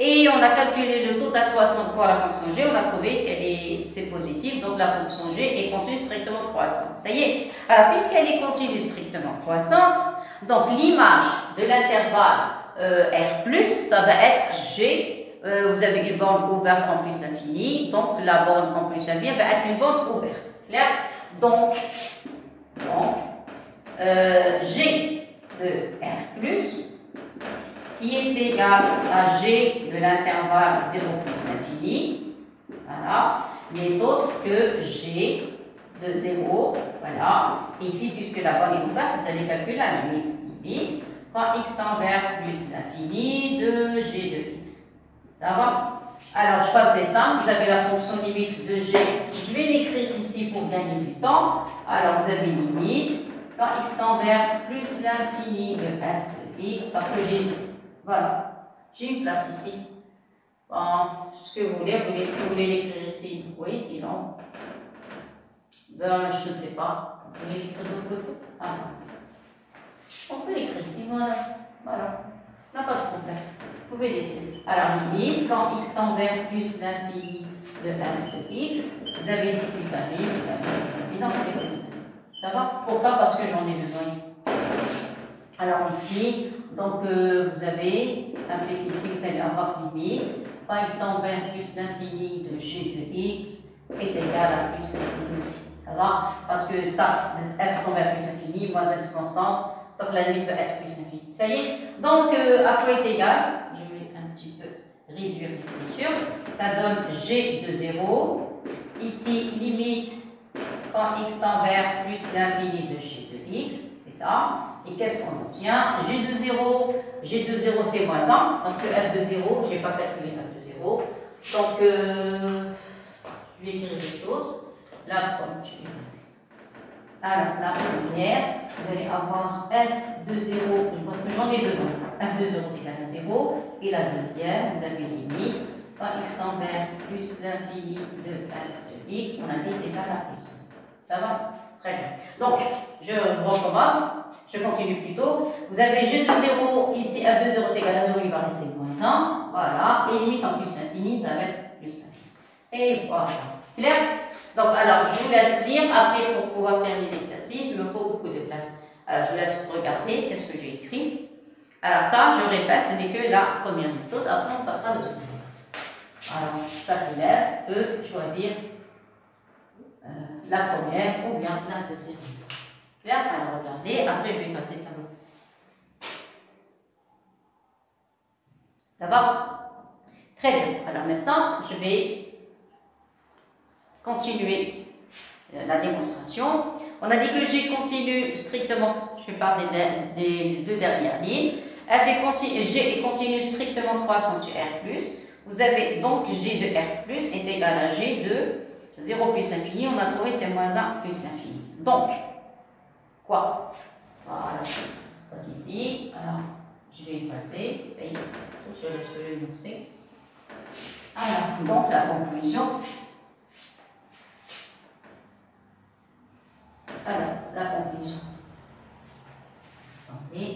Speaker 1: Et on a calculé le taux d'accroissement pour la fonction G. On a trouvé qu'elle c'est positif, donc la fonction G est continue strictement croissante. Ça y est. Alors, puisqu'elle est continue strictement croissante, donc l'image de l'intervalle R+, ça va être G. Vous avez une borne ouverte en plus l'infini, donc la borne en plus l'infini va être une borne ouverte. Clair? Donc G de R+, qui est égal à G de l'intervalle 0 plus l'infini, voilà, n'est autre que G de 0, voilà. Ici, puisque la borne est ouverte, vous allez calculer la limite quand x tend vers plus l'infini de G de x. Ça va? Alors, je passe, c'est simple. Vous avez la fonction limite de G. Je vais l'écrire ici pour gagner du temps. Alors, vous avez limite quand x tend vers plus l'infini de f de x, parce que j'ai une place ici. Bon, ce que vous voulez, si vous voulez l'écrire ici, oui, sinon, ben, je ne sais pas. Vous voulez l'écrire de l'autre côté? Ah, on peut l'écrire ici, voilà. Voilà. N'a pas de problème. Vous pouvez laisser. Alors, limite, quand x tend vers plus l'infini de f de x. Vous avez ici plus l'infini, plus l'infini, plus l'infini. Donc c'est plus l'infini. Ça va? Pourquoi? Parce que j'en ai besoin ici. Alors ici, donc vous avez, avec ici, vous allez avoir limite. Par exemple, plus l'infini de g de x est égal à plus l'infini aussi. Ça va? Parce que ça, f convert plus l'infini, moins s constante, donc la limite va être plus l'infini. Ça y est? Donc, à quoi est égal? Je vais un petit peu réduire l'écriture. Ça donne g de 0. Ici, limite quand x tend vers plus l'infini de g de x. C'est ça. Et qu'est-ce qu'on obtient? G de 0. G de 0, c'est moins 1, parce que f de 0, je n'ai pas calculé f de 0. Donc, je vais écrire des choses. La première, je vais passer. Alors, la première, vous allez avoir f de 0, parce que j'en ai besoin. F de 0 est égal à 0. Et la deuxième, vous avez limite, quand x tend vers plus l'infini de f de x, on a dit est égal à plus 1. Ça va? Très bien. Donc, je recommence. Je continue plutôt. Vous avez g de 0, ici f de 0 est égal à 0, il va rester moins 1. Voilà. Et limite en plus l'infini, ça va être plus l'infini. Et voilà. Clair? Donc, alors, je vous laisse lire. Après, pour pouvoir terminer l'exercice, il me faut beaucoup de place. Alors, je vous laisse regarder qu'est-ce que j'ai écrit. Alors, ça, je répète, ce n'est que la première méthode. Après, on passera à la deuxième méthode. Alors, chaque élève peut choisir la première ou bien la deuxième méthode. Clair? Alors, regardez. Après, je vais passer le tableau. Ça va? Très bien. Alors, maintenant, je vais continuer la démonstration. On a dit que G continue strictement, je parle des deux dernières lignes. G est continue strictement croissant sur R+. Vous avez donc G de R+, est égal à G de 0 plus l'infini. On a trouvé c'est moins 1 plus l'infini. Donc, quoi? Voilà. Donc ici, alors, je vais effacer. Je laisse le énoncer. Alors, donc la conclusion. Alors, la conclusion. Attendez.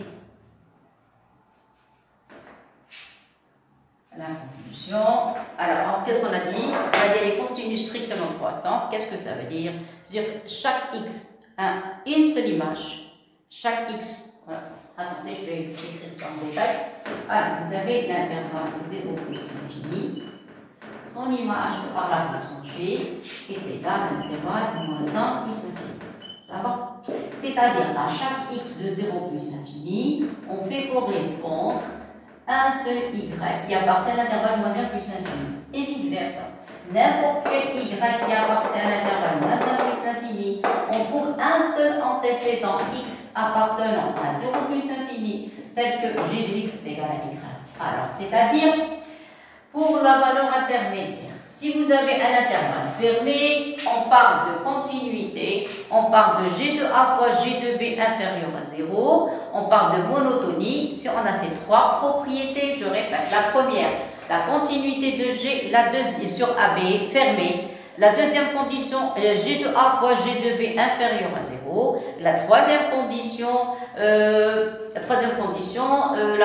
Speaker 1: La conclusion. Alors, qu'est-ce qu'on a dit? On a dit qu'elle est continue strictement croissante. Qu'est-ce que ça veut dire? C'est-à-dire chaque x a une seule image. Chaque x. Voilà. Attendez, je vais écrire ça en détail. Alors, vous avez l'intervalle 0 plus l'infini. Son image par la fonction g est égale à l'intervalle moins 1 plus l'infini. Ça va? C'est-à-dire, à chaque x de 0 plus l'infini, on fait correspondre un seul y qui appartient à l'intervalle moins 1 plus l'infini. Et vice-versa. N'importe quel y qui appartient à l'intervalle moins 1 plus l'infini, on trouve un seul antécédent x appartenant à 0 plus l'infini, tel que g de x est égal à y. Alors, c'est-à-dire, pour la valeur intermédiaire, si vous avez un intervalle fermé, on parle de continuité, on parle de G de A fois G de B inférieur à 0, on parle de monotonie. Si on a ces trois propriétés, je répète, la première, la continuité de G, la deuxième sur AB fermée, la deuxième condition, G de A fois G de B inférieur à 0, la troisième condition, la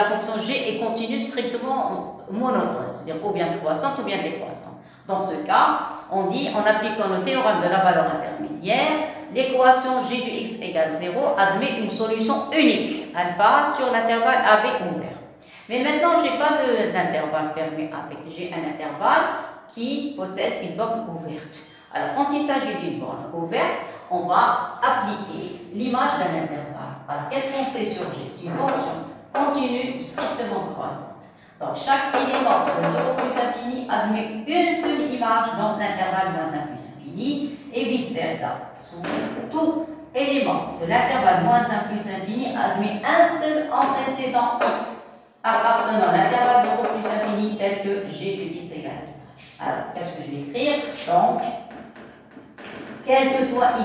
Speaker 1: fonction G est continue strictement monotone, c'est-à-dire ou bien croissante ou bien décroissante. Dans ce cas, on dit, en appliquant le théorème de la valeur intermédiaire, l'équation g de x égale 0 admet une solution unique, alpha, sur l'intervalle AB ouvert. Mais maintenant, je n'ai pas d'intervalle fermé AB, j'ai un intervalle qui possède une borne ouverte. Alors, quand il s'agit d'une borne ouverte, on va appliquer l'image d'un intervalle. Alors, qu'est-ce qu'on sait sur G? C'est une fonction continue strictement croissante. Donc, chaque élément de 0 plus infini admet une seule image dans l'intervalle moins 1 plus infini et vice-versa. Tout élément de l'intervalle moins 1 plus infini admet un seul antécédent x appartenant à l'intervalle 0 plus infini tel que g de x égale y. Alors, qu'est-ce que je vais écrire? Donc, quel que soit y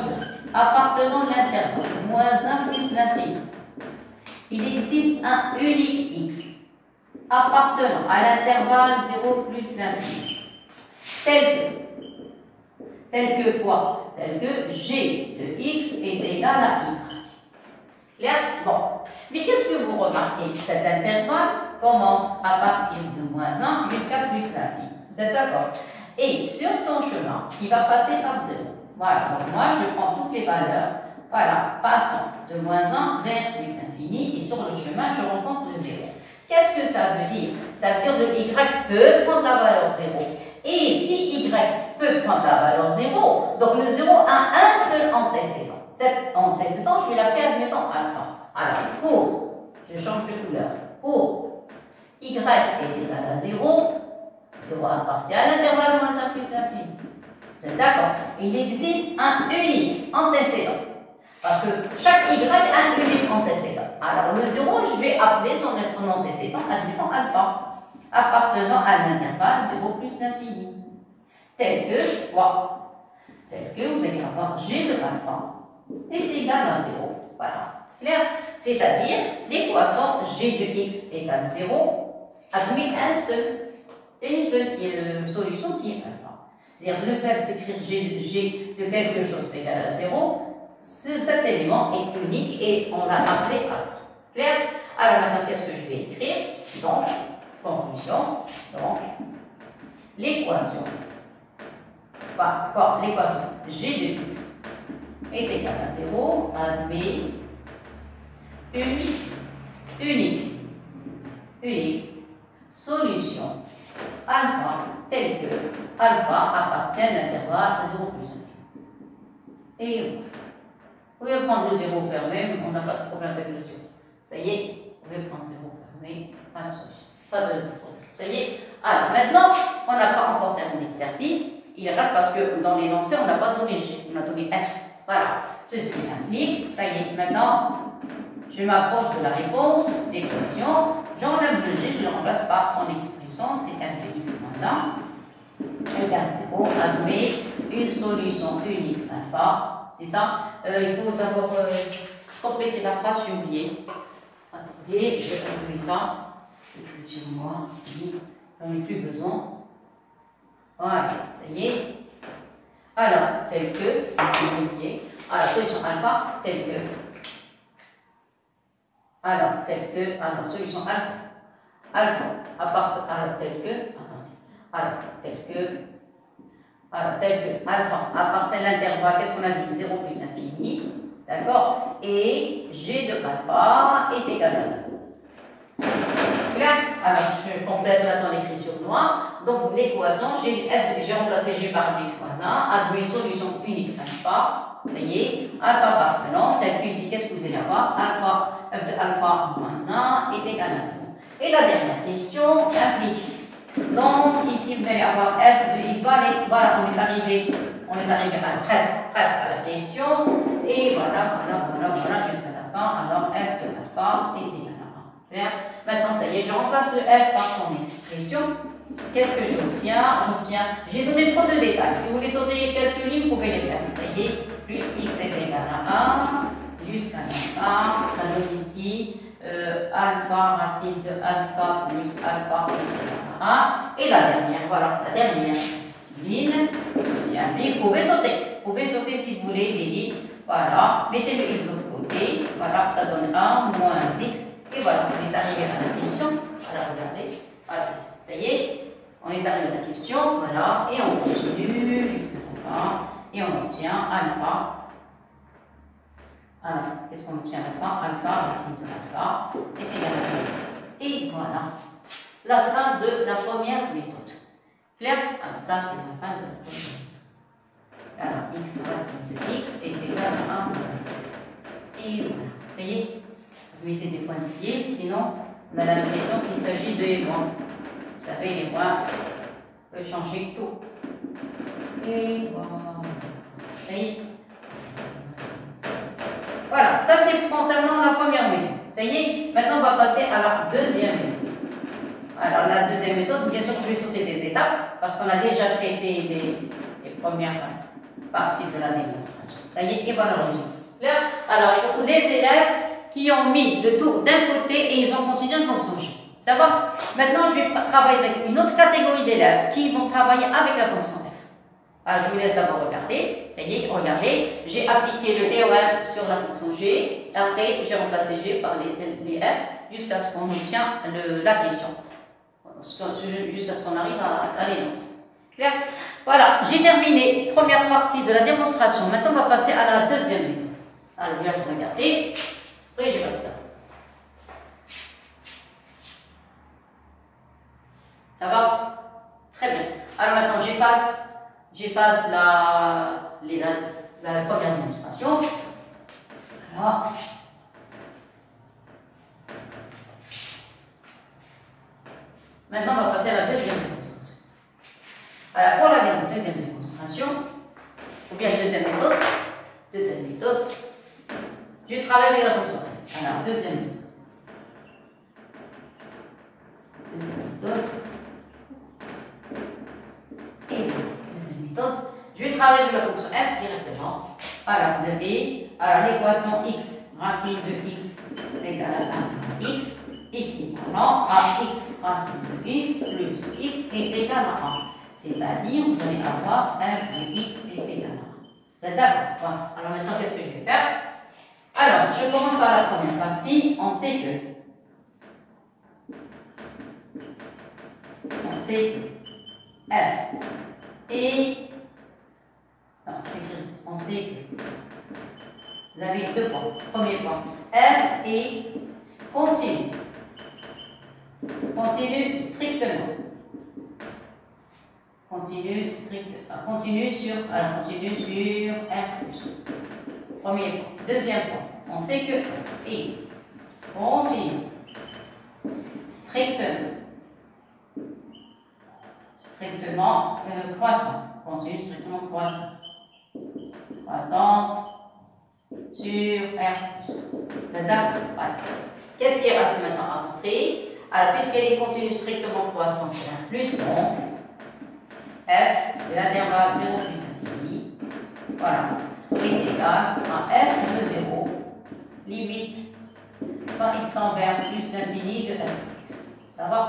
Speaker 1: appartenant à l'intervalle moins 1 plus l'infini, il existe un unique x appartenant à l'intervalle 0 plus l'infini. Tel que quoi? Tel que g de x est égal à y. Clair? Bon. Mais qu'est-ce que vous remarquez? Cet intervalle commence à partir de moins 1 jusqu'à plus l'infini. Vous êtes d'accord? Et sur son chemin, il va passer par 0. Voilà, donc moi je prends toutes les valeurs, voilà, passant de moins 1 vers plus infini, et sur le chemin je rencontre le 0. Qu'est-ce que ça veut dire? Ça veut dire que y peut prendre la valeur 0. Et si y peut prendre la valeur 0, donc le 0 a un seul antécédent. Cet antécédent, je vais l'appeler admettons alpha. Alors, pour, je change de couleur, pour y est égal à 0, 0 appartient à l'intervalle moins 1 plus l'infini. Vous êtes d'accord? Il existe un unique antécédent. Parce que chaque y a un unique antécédent. Alors, le 0, je vais appeler son antécédent, admettons alpha, appartenant à l'intervalle 0 plus l'infini. Tel que, quoi? Tel que vous allez avoir g de alpha est égal à 0. Voilà. Clair? C'est-à-dire, l'équation g de x égale 0 admet une seule solution qui est alpha. C'est-à-dire, le fait d'écrire g de quelque chose égal à 0, cet élément est unique et on l'a appelé alpha. Clair? Alors maintenant, qu'est-ce que je vais écrire? Donc, conclusion, donc, l'équation, l'équation g de x est égale à 0, admet une unique solution alpha telle que alpha appartient à l'intervalle 0 plus 1. Et vous pouvez prendre le 0 fermé, on n'a pas de problème avec le 0. Ça y est, vous pouvez prendre 0 fermé, pas de souci, pas de problème. Ça y est. Alors maintenant, on n'a pas encore terminé l'exercice. Il reste parce que dans l'énoncé, on n'a pas donné G, on a donné F. Voilà. Ceci implique, ça y est, maintenant, je m'approche de la réponse, l'équation, j'enlève le G, je le remplace par son expression, c'est f de x moins 1 égale 0, admet une solution unique alpha, c'est ça. Il faut d'abord compléter la phrase, j'ai oublié. Attendez, je vais enlever ça. Je vais sur moi, j'en ai plus besoin. Voilà, ça y est. Alors, tel que, j'ai oublié. Alors, solution alpha, tel que. Alors, solution alpha. Alpha, alors, tel que, alpha, appartient à l'intervalle, qu'est-ce qu'on a dit? 0 plus infini, d'accord? Et g de alpha est égal à 0. Clair? Alors, je complète maintenant l'écriture noire. Donc, l'équation, j'ai remplacé g par x moins 1, admet une solution unique alpha. Ça y est, alpha appartenant, tel que ici, qu'est-ce que vous allez avoir? Alpha, f de alpha moins 1 est égal à 0. Et la dernière question implique. Donc, ici, vous allez avoir f de x. Voilà, on est arrivé à presque à la question. Et voilà, jusqu'à la fin. Alors, f de alpha est égal à 1. Clair? Maintenant, ça y est, je remplace le f par son expression. Qu'est-ce que j'obtiens? J'ai donné trop de détails. Si vous voulez sauter quelques lignes, vous pouvez les faire. Ça y est, plus x est égal à 1 jusqu'à la fin. Ça donne ici alpha racine de alpha plus alpha égale à 1. Et la dernière ligne, ceci implique, vous pouvez sauter si vous voulez les lignes. Voilà, mettez le x de l'autre côté. Voilà, ça donne 1 moins x. Et voilà, on est arrivé à la question. Alors, regardez. Voilà, ça y est, on est arrivé à la question. Voilà, et on continue jusqu'à la fin. Et on obtient alpha. Alors, qu'est-ce qu'on obtient alpha, racine de alpha est égal à 1. Et voilà, la fin de la première méthode. Clair? Alors, ça, c'est la fin de la première méthode. Alors, x racine de x est égal à 1 moins 6. Et voilà, ça y est. Vous mettez des pointillés, sinon on a l'impression qu'il s'agit de moins. Vous savez, les moins peuvent changer tout. Et voilà. Ça y est. Voilà, ça c'est concernant la première méthode. Ça y est, maintenant on va passer à la deuxième méthode. Alors la deuxième méthode, bien sûr je vais sauter des étapes, parce qu'on a déjà traité les premières parties de la démonstration. Ça y est, et voilà le résultat. Alors pour les élèves qui ont mis le tour d'un côté et ils ont considéré une fonction G. Ça va? Maintenant, je vais travailler avec une autre catégorie d'élèves qui vont travailler avec la fonction F. Alors, je vous laisse d'abord regarder. Regardez, j'ai appliqué le théorème sur la fonction G. Après, j'ai remplacé G par les F jusqu'à ce qu'on obtient la question. Jusqu'à ce qu'on arrive à l'énonce. Clair? Voilà, j'ai terminé première partie de la démonstration. Maintenant, on va passer à la deuxième méthode. Alors, je vais regarder. Oui, je vais passer là. Ça va? Très bien. Alors maintenant, j'efface la première démonstration. Voilà. Maintenant, on va passer à la deuxième démonstration. Alors, pour la deuxième démonstration, ou bien deuxième méthode, je travaille avec la fonction f. Alors, deuxième méthode. Et deuxième méthode, je vais travailler avec la fonction f directement. Alors, vous avez l'équation x, racine de x égale à 1 x, équivalent à x racine de x plus x est égal à 1. C'est-à-dire, vous allez avoir f de x est égal à 1. Vous êtes d'accord? Voilà. Alors maintenant, qu'est-ce que je vais faire? Alors, je commence par la première partie. On sait que f et non, on sait que vous avez deux points. Premier point, f est continu. Continue strictement. Continue sur f+. Premier point. Deuxième point, on sait que est continue strictement croissante. Continue strictement croissante. Croissante sur R+. D'accord? Voilà. Qu'est-ce qui reste maintenant à montrer? Alors, puisqu'elle est continue strictement croissante sur R+, donc f de l'intervalle 0 plus infini, voilà, est égal à f de 0, limite quand x tend vers plus l'infini de f+. Ça va?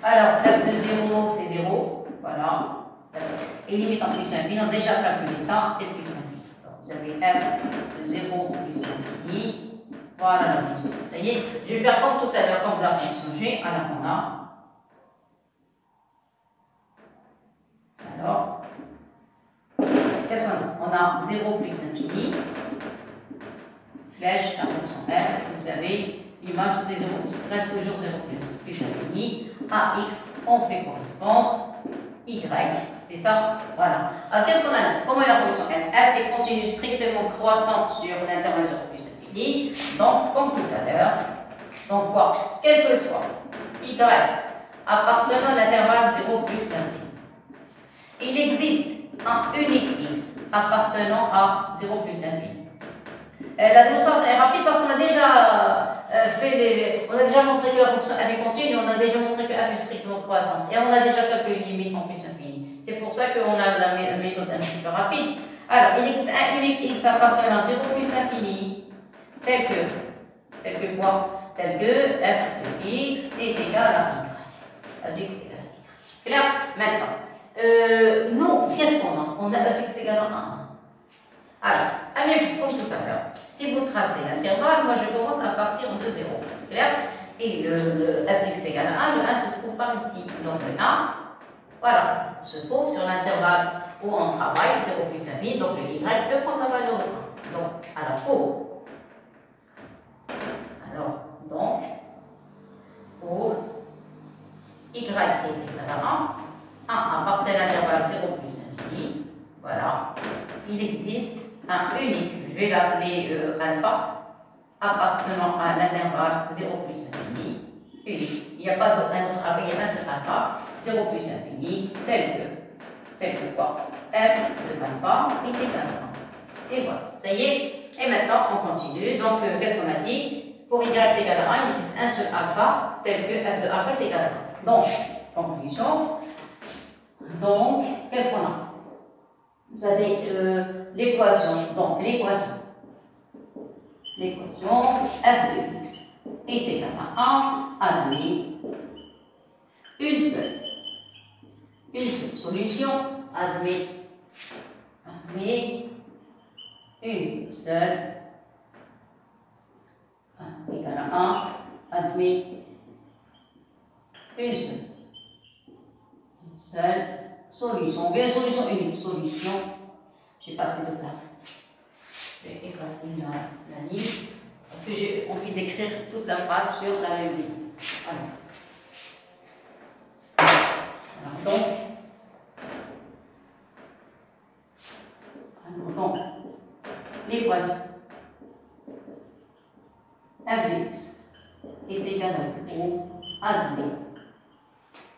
Speaker 1: Alors, f de 0, c'est 0, voilà. Et limite en plus l'infini, on a déjà calculé ça, c'est plus l'infini. Donc, vous avez f de 0 plus l'infini. Voilà la raison. Ça y est, je vais faire comme tout à l'heure, comme la fonction g. Alors, on a. Alors, qu'est-ce qu'on a? On a 0 plus infini. Flèche, la fonction f. Vous avez l'image, c'est 0. Reste toujours 0 plus infini. À x, on fait correspondre y. C'est ça? Voilà. Alors, qu'est-ce qu'on a? Comment est la fonction f? F est continue strictement croissante sur l'intervalle 0 plus infini. Donc, comme tout à l'heure, donc quoi? Quel que soit y appartenant à l'intervalle 0 plus l'infini, il existe un unique x appartenant à 0 plus infini. La démonstration est rapide parce qu'on a déjà on a déjà montré que la fonction f est continue, on a déjà montré que f est strictement croissante et on a déjà calculé les limites en plus infini. C'est pour ça qu'on a la méthode un petit peu rapide. Alors, il existe un unique x appartenant à 0 plus infini, tel que quoi? Tel que f de x est égal à y. F de x est égal à y. Clair? Maintenant, nous, qu'est-ce qu'on a? On a f de x égale à 1. Alors, la même chose comme tout à l'heure. Si vous tracez l'intervalle, moi je commence à partir de 0. Clair? Et le f de x égale à 1, le 1 se trouve par ici. Donc le 1, voilà, se trouve sur l'intervalle où on travaille, 0 plus infini, donc le y peut prendre la valeur de 1. Donc, donc, pour y est égal à 1 appartient à l'intervalle 0 plus infini, voilà, il existe un unique, je vais l'appeler alpha, appartenant à l'intervalle 0 plus infini, unique. Il n'y a pas d'un autre alpha, il y a un seul alpha, 0 plus infini, tel que quoi? F de alpha est égal à 1. Et voilà, ça y est. Et maintenant, on continue. Donc, qu'est-ce qu'on a dit? Pour y est égal à 1, il existe un seul alpha, tel que f de alpha est égal à 1. Donc, conclusion. Donc, qu'est-ce qu'on a? Vous avez l'équation. Donc, l'équation f de x est égal à 1, admet une seule solution, admet une seule, égal à 1, admet une seule solution. J'ai passé de place. J'ai effacé la ligne parce que j'ai envie d'écrire toute la phrase sur la même ligne. Alors donc, l'équation f de x est égale à 0, admet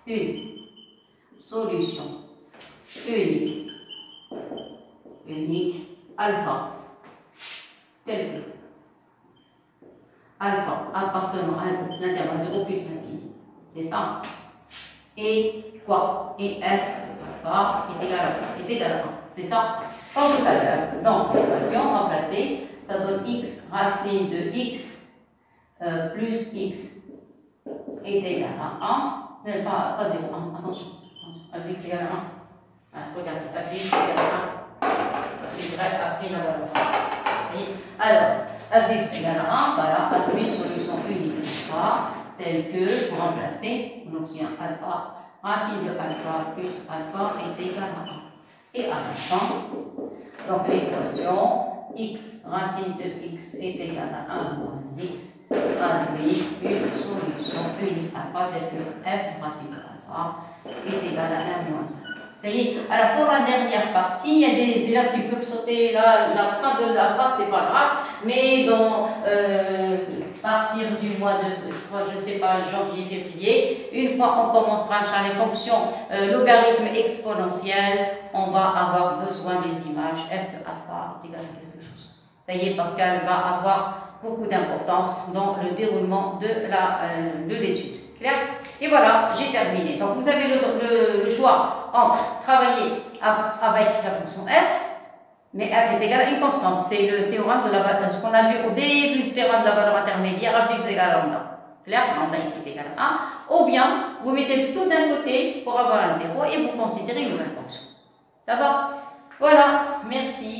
Speaker 1: une solution unique alpha telle que alpha appartenant à l'intervalle 0 plus l'infini, c'est ça, et quoi, et f alpha est égal à 1, c'est ça, comme tout à l'heure. Donc l'équation remplacée, ça donne x racine de x plus x est égal à 1, pas 0, 1, attention, f est égal à 1, regardez, f est égal à 1, parce que je dirais après la valeur. Alors, f est égal à 1, voilà, admet une solution unique alpha, telle que, pour remplacer, on obtient alpha, racine de alpha plus alpha est égal à 1. Et à la fin, donc l'équation x racine de x est égal à 1 moins x traduit une solution unique alpha telle que f de racine de alpha est égal à 1 moins 1. Ça y est. Alors pour la dernière partie, il y a des élèves qui peuvent sauter la fin de la phrase, c'est pas grave, mais dans partir du mois de, je sais pas, janvier, février, une fois on commencera à faire les fonctions logarithme exponentiel, on va avoir besoin des images f de alpha est égal à quelque chose. Ça y est, parce qu'elle va avoir beaucoup d'importance dans le déroulement de l'étude. Clair? Et voilà, j'ai terminé. Donc vous avez le choix entre travailler avec la fonction f, mais f est égal à une constante. C'est le théorème de la valeur, ce qu'on a vu au début du théorème de la valeur intermédiaire, f de x égale à lambda. Clair? Lambda ici est égal à 1. Ou bien, vous mettez tout d'un côté pour avoir un 0 et vous considérez une nouvelle fonction. Ça va? Voilà, merci.